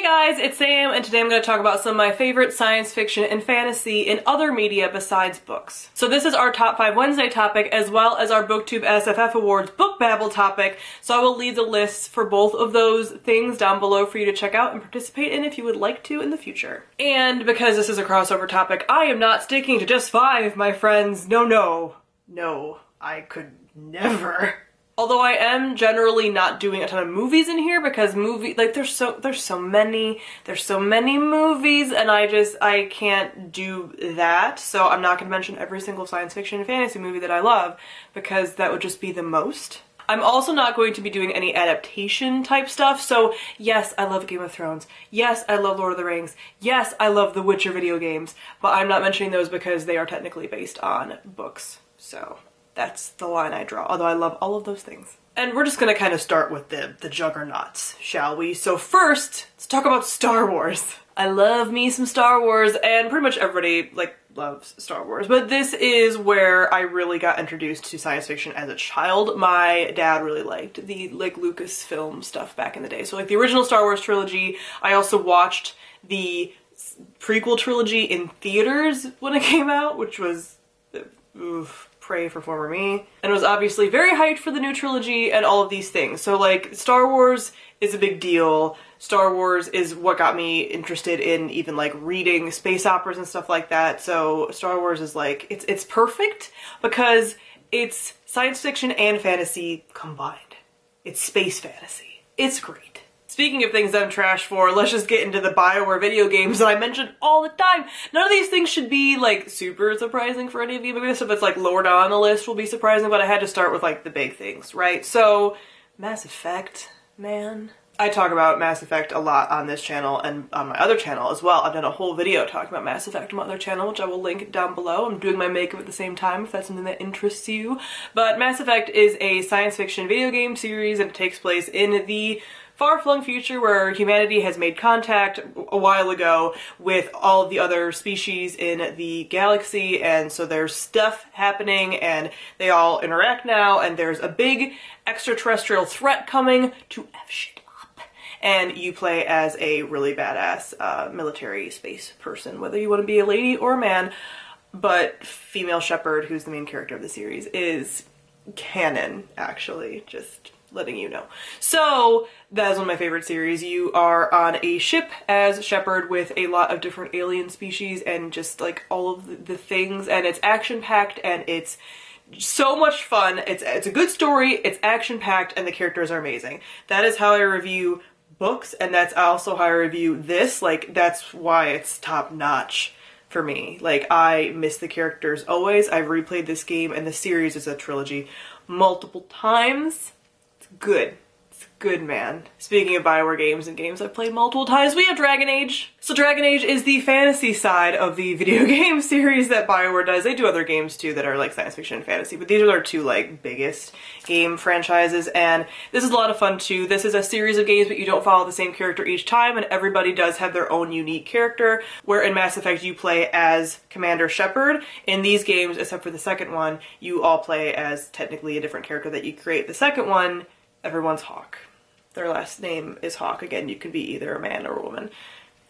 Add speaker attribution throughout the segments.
Speaker 1: guys, it's Sam, and today I'm going to talk about some of my favorite science fiction and fantasy in other media besides books. So this is our Top 5 Wednesday topic, as well as our Booktube SFF Awards Book Babble topic, so I will leave the lists for both of those things down below for you to check out and participate in if you would like to in the future. And because this is a crossover topic, I am not sticking to just 5, my friends. No, I could never. Although I am generally not doing a ton of movies in here because there's so many movies and I can't do that. So I'm not going to mention every single science fiction and fantasy movie that I love because that would just be the most. I'm also not going to be doing any adaptation type stuff. So yes, I love Game of Thrones. Yes, I love Lord of the Rings. Yes, I love the Witcher video games, but I'm not mentioning those because they are technically based on books. So that's the line I draw, although I love all of those things. And we're just gonna kind of start with the juggernauts, shall we? So first, let's talk about Star Wars. I love me some Star Wars, and pretty much everybody, loves Star Wars, but this is where I really got introduced to science fiction as a child. My dad really liked the, Lucasfilm stuff back in the day. So, the original Star Wars trilogy. I also watched the prequel trilogy in theaters when it came out, which was, oof. Pray for former me, and was obviously very hyped for the new trilogy and all of these things. So Star Wars is a big deal. Star Wars is what got me interested in even reading space operas and stuff like that. So Star Wars is it's perfect because it's science fiction and fantasy combined. It's space fantasy. It's great. Speaking of things I'm trash for, let's just get into the BioWare video games that I mention all the time. None of these things should be, super surprising for any of you. Maybe the stuff that's, lower down on the list will be surprising, but I had to start with, the big things, right? So, Mass Effect, man. I talk about Mass Effect a lot on this channel and on my other channel as well. I've done a whole video talking about Mass Effect on my other channel, which I will link down below. I'm doing my makeup at the same time if that's something that interests you. But Mass Effect is a science fiction video game series, and it takes place in the far-flung future where humanity has made contact a while ago with all of the other species in the galaxy, and so there's stuff happening and they all interact now, and there's a big extraterrestrial threat coming to F shit up. And you play as a really badass military space person, whether you want to be a lady or a man, but female Shepard, who's the main character of the series, is canon, actually, just letting you know. So that is one of my favorite series. You are on a ship as Shepard with a lot of different alien species and just all of the things, and it's action-packed and it's so much fun. It's a good story, it's action-packed, and the characters are amazing. That is how I review books, and that's also how I review this. That's why it's top-notch for me. I miss the characters always. I've replayed this game, and the series is a trilogy, multiple times. Good. It's good, man. Speaking of BioWare games and games I've played multiple times, we have Dragon Age. So Dragon Age is the fantasy side of the video game series that BioWare does. They do other games too that are science fiction and fantasy, but these are their two biggest game franchises, and this is a lot of fun too. This is a series of games, but you don't follow the same character each time, and everybody does have their own unique character, where in Mass Effect you play as Commander Shepard. In these games, except for the second one, you all play as technically a different character that you create. The second one, everyone's Hawk. Their last name is Hawk. Again, you can be either a man or a woman.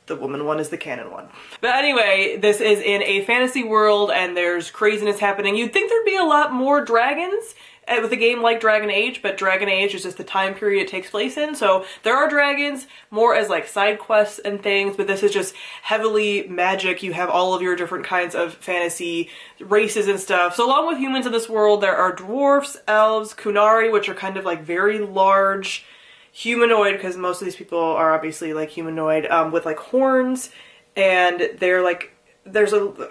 Speaker 1: The woman one is the canon one. But anyway, this is in a fantasy world and there's craziness happening. You'd think there'd be a lot more dragons with a game like Dragon Age, but Dragon Age is just the time period it takes place in. So there are dragons more as side quests and things, but this is just heavily magic. You have all of your different kinds of fantasy races and stuff. So along with humans in this world, there are dwarfs, elves, Kunari, which are kind of very large humanoid, because most of these people are obviously humanoid, with horns, and they're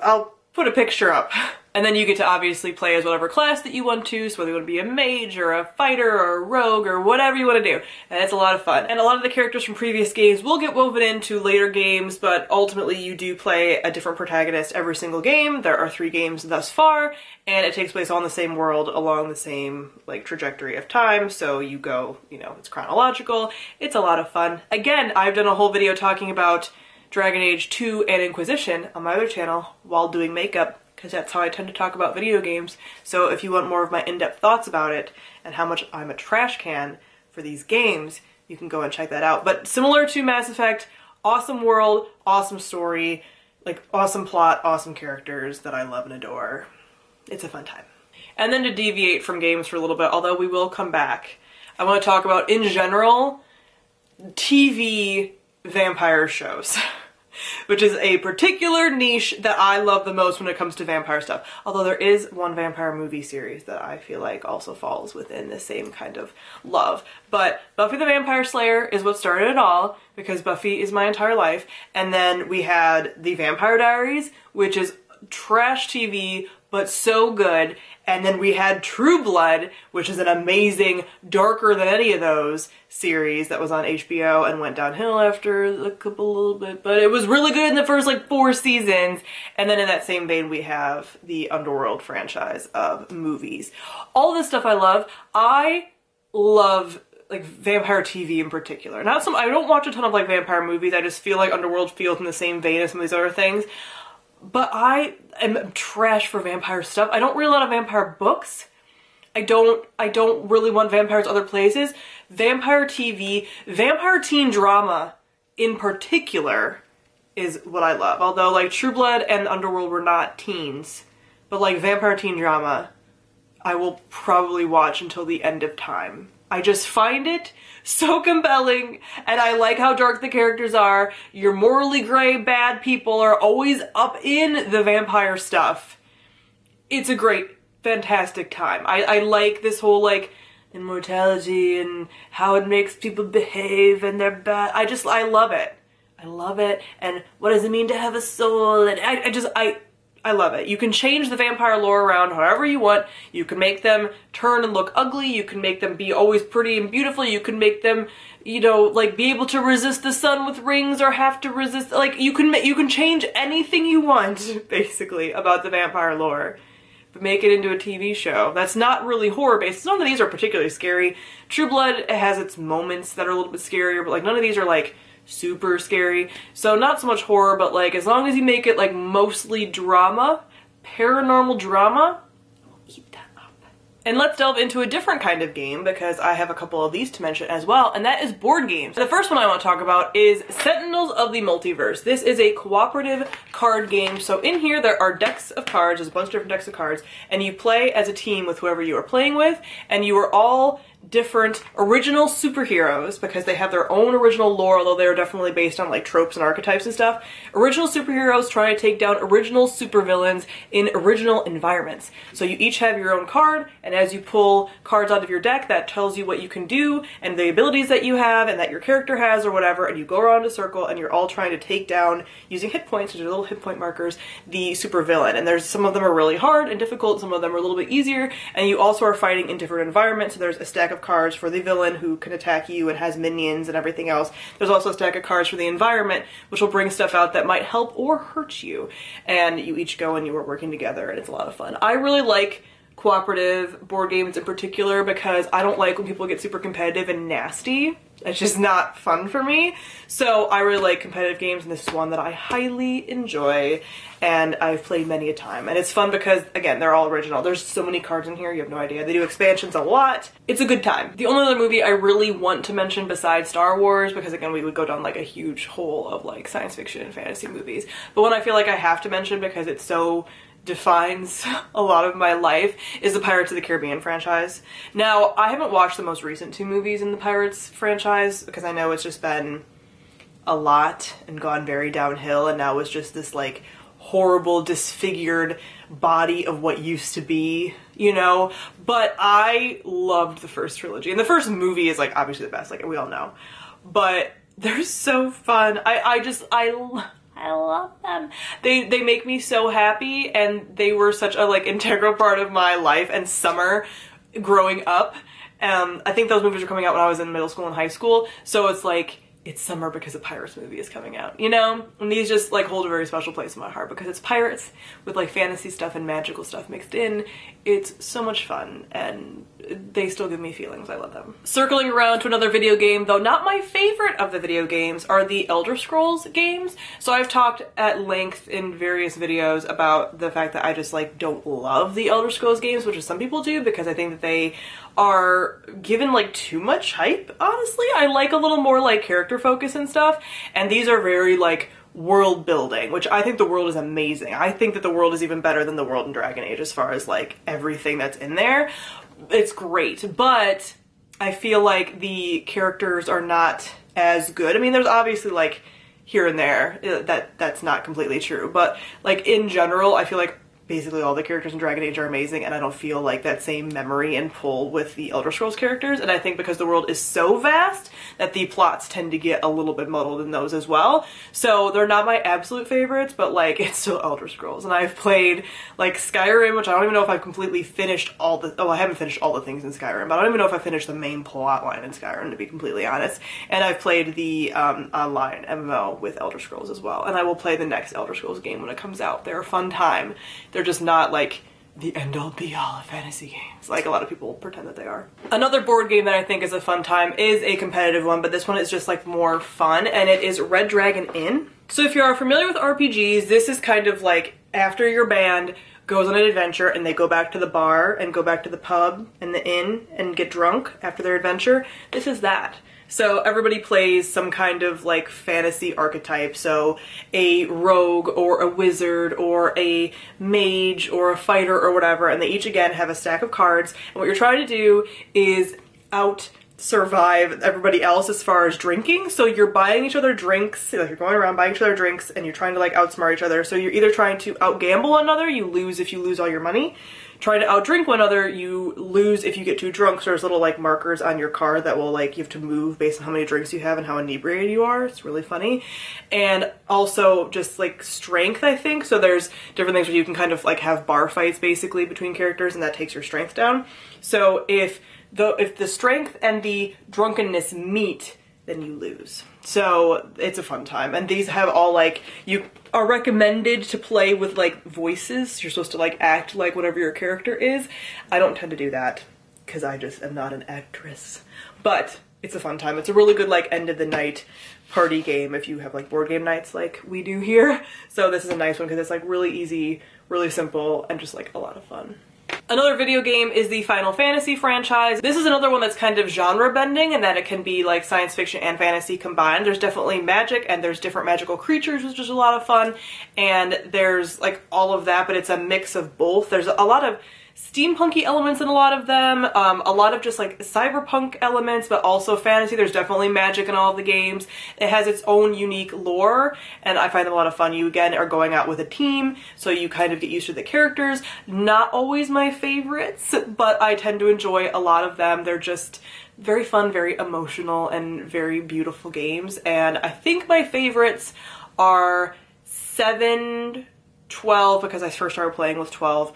Speaker 1: I'll put a picture up. And then you get to obviously play as whatever class that you want to, so whether you want to be a mage or a fighter or a rogue or whatever you want to do. And it's a lot of fun. And a lot of the characters from previous games will get woven into later games, but ultimately you do play a different protagonist every single game. There are 3 games thus far, and it takes place all in the same world along the same trajectory of time. So you go, it's chronological. It's a lot of fun. Again, I've done a whole video talking about Dragon Age 2 and Inquisition on my other channel while doing makeup, because that's how I tend to talk about video games. So if you want more of my in-depth thoughts about it and how much I'm a trash can for these games, you can go and check that out. But similar to Mass Effect, awesome world, awesome story, like awesome plot, awesome characters that I love and adore. It's a fun time. And then to deviate from games for a little bit, although we will come back, I want to talk about, in general, TV vampire shows. Which is a particular niche that I love the most when it comes to vampire stuff. Although there is one vampire movie series that I feel like also falls within the same kind of love. But Buffy the Vampire Slayer is what started it all, because Buffy is my entire life. And then we had The Vampire Diaries, which is trash TV, but so good. And then we had True Blood, which is an amazing, darker than any of those series that was on HBO and went downhill after a little bit, but it was really good in the first like 4 seasons. And then in that same vein, we have the Underworld franchise of movies. All this stuff I love. I love like vampire TV in particular. I don't watch a ton of like vampire movies. I just feel like Underworld feels in the same vein as some of these other things. But I am trash for vampire stuff. I don't read a lot of vampire books. I don't really want vampires other places. Vampire TV, vampire teen drama in particular is what I love. Although like True Blood and Underworld were not teens, but like vampire teen drama, I will probably watch until the end of time. I just find it so compelling, and I like how dark the characters are. Your morally gray bad people are always up in the vampire stuff. It's a great, fantastic time. I like this whole like immortality and how it makes people behave and they're bad. I love it. I love it. And what does it mean to have a soul? And I love it. You can change the vampire lore around however you want. You can make them turn and look ugly. You can make them be always pretty and beautiful. You can make them, you know, like be able to resist the sun with rings or have to resist, like you can change anything you want, basically, about the vampire lore. But make it into a TV show. That's not really horror based. None of these are particularly scary. True Blood has its moments that are a little bit scarier, but like none of these are like super scary. So not so much horror, but like as long as you make it like mostly drama, paranormal drama, I'll eat that up. And let's delve into a different kind of game, because I have a couple of these to mention as well, and that is board games. The first one I want to talk about is Sentinels of the Multiverse. This is a cooperative card game. So in here there are decks of cards, there's a bunch of different decks of cards, and you play as a team with whoever you are playing with, and you are all different original superheroes, because they have their own original lore, although they're definitely based on like tropes and archetypes and stuff. Original superheroes trying to take down original supervillains in original environments. So you each have your own card, and as you pull cards out of your deck, that tells you what you can do and the abilities that you have and that your character has or whatever, and you go around a circle and you're all trying to take down, using hit points, which are little hit point markers, the supervillain. And some of them are really hard and difficult, some of them are a little bit easier, and you also are fighting in different environments. So there's a stack of cards for the villain who can attack you and has minions and everything else. There's also a stack of cards for the environment, which will bring stuff out that might help or hurt you. And you each go and you are working together, and it's a lot of fun. I really like cooperative board games in particular because I don't like when people get super competitive and nasty. It's just not fun for me. So I really like competitive games, and this is one that I highly enjoy, and I've played many a time. And it's fun because, again, they're all original. There's so many cards in here, you have no idea. They do expansions a lot. It's a good time. The only other movie I really want to mention besides Star Wars, because again, we would go down like a huge hole of like science fiction and fantasy movies, but one I feel like I have to mention because it's so defines a lot of my life, is the Pirates of the Caribbean franchise. Now, I haven't watched the most recent 2 movies in the Pirates franchise because I know it's just been a lot and gone very downhill, and now it's just this like horrible, disfigured body of what used to be, you know? But I loved the first trilogy, and the first movie is like obviously the best, like we all know. But they're so fun. I love them. They make me so happy, and they were such a like integral part of my life and summer growing up. I think those movies were coming out when I was in middle school and high school, so it's like it's summer because a Pirates movie is coming out, you know? And these just like hold a very special place in my heart because it's pirates with like fantasy stuff and magical stuff mixed in. It's so much fun, and they still give me feelings. I love them. Circling around to another video game, though not my favorite of the video games, are the Elder Scrolls games. So I've talked at length in various videos about the fact that I just like don't love the Elder Scrolls games, which is some people do, because I think that they are given like too much hype, honestly. I like a little more like character focus and stuff, and these are very like world building, which I think the world is amazing. I think that the world is even better than the world in Dragon Age as far as like everything that's in there. It's great, but I feel like the characters are not as good. I mean, there's obviously like here and there that's not completely true, but like in general, I feel like basically all the characters in Dragon Age are amazing, and I don't feel like that same memory and pull with the Elder Scrolls characters. And I think because the world is so vast that the plots tend to get a little bit muddled in those as well. So they're not my absolute favorites, but like it's still Elder Scrolls. And I've played like Skyrim, which I don't even know if I've completely finished all the, I haven't finished all the things in Skyrim, but I don't even know if I finished the main plot line in Skyrim, to be completely honest. And I've played the online MMO with Elder Scrolls as well. And I will play the next Elder Scrolls game when it comes out. They're a fun time. They're just not like the end-all be-all of fantasy games, like a lot of people pretend that they are. Another board game that I think is a fun time is a competitive one, but this one is just like more fun, and it is Red Dragon Inn. So if you are familiar with RPGs, this is kind of like after your band goes on an adventure and they go back to the bar and go back to the pub and the inn and get drunk after their adventure. This is that. So everybody plays some kind of like fantasy archetype, so a rogue or a wizard or a mage or a fighter or whatever, and they each again have a stack of cards, and what you're trying to do is out survive everybody else as far as drinking. So you're buying each other drinks, like you're going around buying each other drinks, and you're trying to like outsmart each other. So you're either trying to outgamble one another, you lose if you lose all your money. Trying to outdrink one another, you lose if you get too drunk. So there's little like markers on your card that will like, you have to move based on how many drinks you have and how inebriated you are. It's really funny. And also just like strength, I think. So there's different things where you can kind of like have bar fights basically between characters, and that takes your strength down. So if the strength and the drunkenness meet, then you lose. So it's a fun time. And these have all like, you are recommended to play with like voices. You're supposed to like act like whatever your character is. I don't tend to do that because I just am not an actress. But it's a fun time. It's a really good like end of the night party game if you have like board game nights like we do here. So this is a nice one because it's like really easy, really simple, and just like a lot of fun. Another video game is the Final Fantasy franchise. This is another one that's kind of genre bending in that it can be like science fiction and fantasy combined. There's definitely magic and there's different magical creatures, which is a lot of fun. And there's like all of that, but it's a mix of both. There's a lot of steampunky elements in a lot of them, a lot of just like cyberpunk elements, but also fantasy. There's definitely magic in all of the games. It has its own unique lore, and I find them a lot of fun. You again are going out with a team, so you kind of get used to the characters. Not always my favorites, but I tend to enjoy a lot of them. They're just very fun, very emotional, and very beautiful games. And I think my favorites are 7, 12, because I first started playing with 12,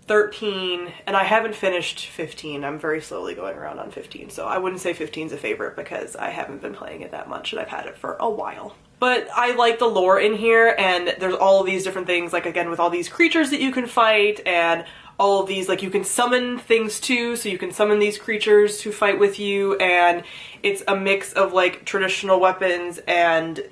Speaker 1: 13, and I haven't finished 15. I'm very slowly going around on 15, so I wouldn't say 15 is a favorite because I haven't been playing it that much and I've had it for a while. But I like the lore in here, and there's all of these different things, like again with all these creatures that you can fight, and all of these, like you can summon things too, so you can summon these creatures to fight with you, and it's a mix of like traditional weapons and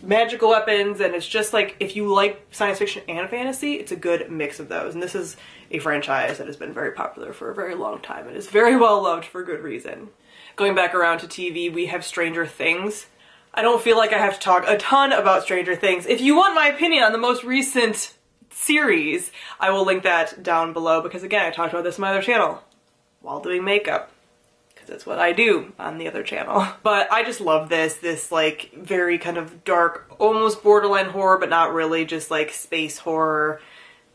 Speaker 1: magical weapons, and it's just like, if you like science fiction and fantasy, it's a good mix of those. And this is a franchise that has been very popular for a very long time and is very well loved for good reason. Going back around to TV, we have Stranger Things. I don't feel like I have to talk a ton about Stranger Things. If you want my opinion on the most recent series, I will link that down below, because again, I talked about this on my other channel while doing makeup, because that's what I do on the other channel. But I just love this like very kind of dark, almost borderline horror, but not really, just like space horror,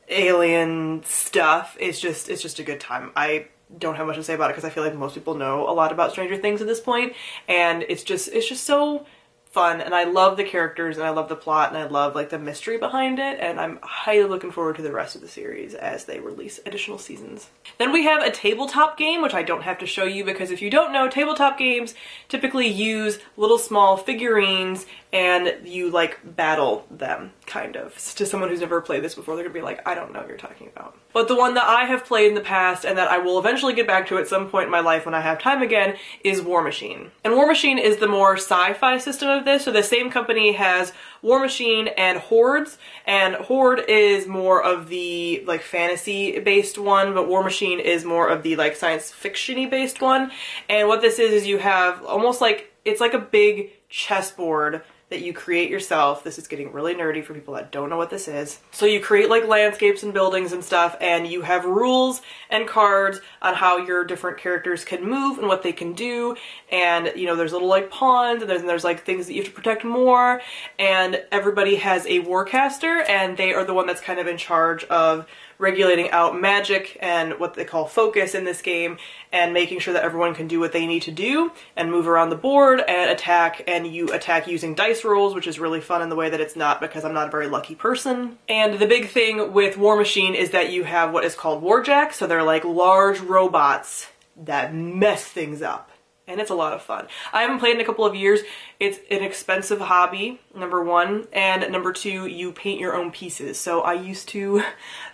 Speaker 1: alien stuff. It's just a good time. I don't have much to say about it because I feel like most people know a lot about Stranger Things at this point, and it's just so fun, and I love the characters, and I love the plot, and I love like the mystery behind it, and I'm highly looking forward to the rest of the series as they release additional seasons. Then we have a tabletop game, which I don't have to show you because if you don't know, tabletop games typically use little small figurines and you like battle them, kind of. To someone who's never played this before, they're gonna be like, I don't know what you're talking about. But the one that I have played in the past and that I will eventually get back to at some point in my life when I have time again is War Machine. And War Machine is the more sci-fi system of this, so the same company has War Machine and Hordes, and Horde is more of the like fantasy based one, but War Machine is more of the like science fiction-y based one. And what this is you have almost like, it's like a big chessboard that you create yourself. This is getting really nerdy for people that don't know what this is. So you create like landscapes and buildings and stuff, and you have rules and cards on how your different characters can move and what they can do. And you know, there's little like pawns, and there's like things that you have to protect more, and everybody has a warcaster, and they are the one that's kind of in charge of regulating out magic and what they call focus in this game, and making sure that everyone can do what they need to do and move around the board and attack. And you attack using dice rolls, which is really fun in the way that it's not, because I'm not a very lucky person. And the big thing with War Machine is that you have what is called warjacks, so they're like large robots that mess things up. And it's a lot of fun. I haven't played in a couple of years. It's an expensive hobby, number one, and number two, you paint your own pieces. So I used to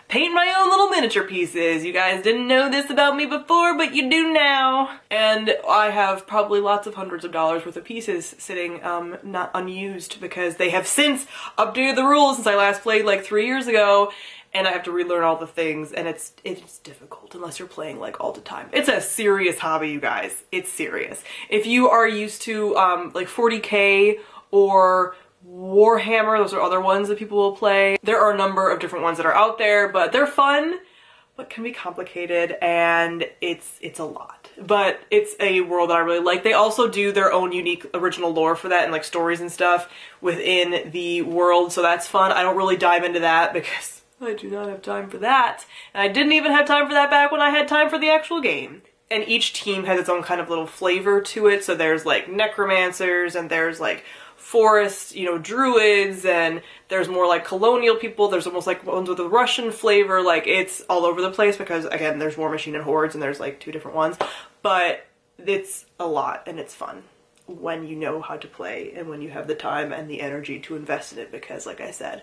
Speaker 1: paint my own little miniature pieces. You guys didn't know this about me before, but you do now. And I have probably lots of hundreds of dollars worth of pieces sitting not unused, because they have since updated the rules since I last played like 3 years ago. And I have to relearn all the things, and it's difficult unless you're playing like all the time. It's a serious hobby, you guys. It's serious. If you are used to like 40K or Warhammer, those are other ones that people will play. There are a number of different ones that are out there, but they're fun, but can be complicated, and it's a lot. But it's a world that I really like. They also do their own unique original lore for that, and like stories and stuff within the world, so that's fun. I don't really dive into that because I do not have time for that. And I didn't even have time for that back when I had time for the actual game. And each team has its own kind of little flavor to it. So there's like necromancers, and there's like forest, you know, druids, and there's more like colonial people. There's almost like ones with a Russian flavor. Like, it's all over the place because, again, there's War Machine and Hordes, and there's like 2 different ones. But it's a lot, and it's fun when you know how to play and when you have the time and the energy to invest in it, because, like I said,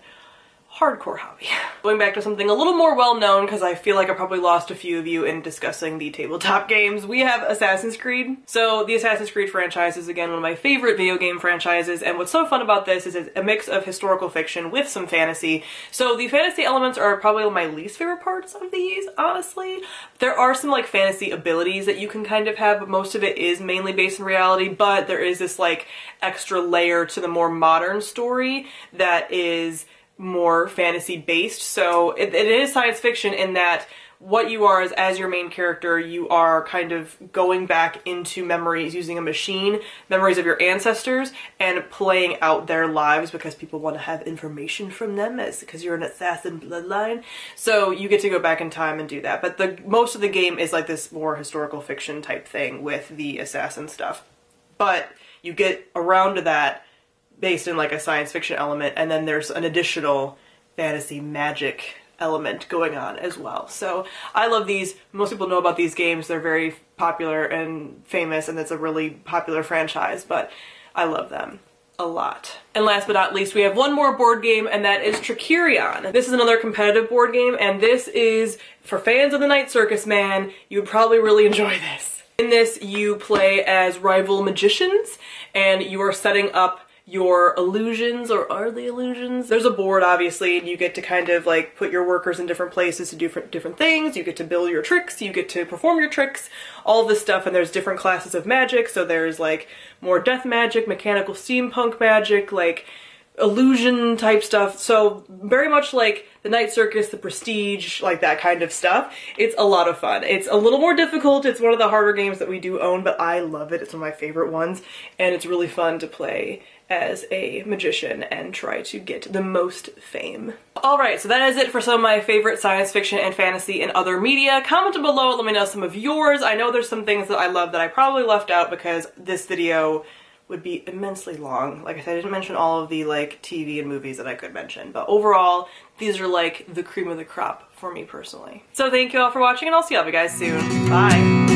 Speaker 1: hardcore hobby. Going back to something a little more well-known, because I feel like I probably lost a few of you in discussing the tabletop games, we have Assassin's Creed. So the Assassin's Creed franchise is, again, one of my favorite video game franchises, and what's so fun about this is it's a mix of historical fiction with some fantasy. So the fantasy elements are probably my least favorite parts of these, honestly. There are some like fantasy abilities that you can kind of have, but most of it is mainly based in reality, but there is this like extra layer to the more modern story that is more fantasy based. So it is science fiction in that what you are is, as your main character, you are kind of going back into memories using a machine, memories of your ancestors, and playing out their lives because people want to have information from them because you're an assassin bloodline. So you get to go back in time and do that. But most of the game is like this more historical fiction type thing with the assassin stuff. But you get around to that based in like a science fiction element, and then there's an additional fantasy magic element going on as well. So I love these. Most people know about these games. They're very popular and famous, and it's a really popular franchise, but I love them a lot. And last but not least, we have one more board game, and that is Trickerion. This is another competitive board game, and this is for fans of the Night Circus, man. You would probably really enjoy this. In this, you play as rival magicians, and you are setting up your illusions, or are they illusions? There's a board, obviously, and you get to kind of like put your workers in different places to do different things. You get to build your tricks, you get to perform your tricks, all this stuff, and there's different classes of magic. So there's like more death magic, mechanical steampunk magic, like illusion type stuff. So very much like the Night Circus, the Prestige, like that kind of stuff. It's a lot of fun. It's a little more difficult. It's one of the harder games that we do own, but I love it. It's one of my favorite ones, and it's really fun to play as a magician and try to get the most fame. Alright, so that is it for some of my favorite science fiction and fantasy and other media. Comment below, let me know some of yours. I know there's some things that I love that I probably left out because this video would be immensely long. Like I said, I didn't mention all of the like TV and movies that I could mention, but overall, these are like the cream of the crop for me personally. So thank you all for watching, and I'll see all of you guys soon. Bye!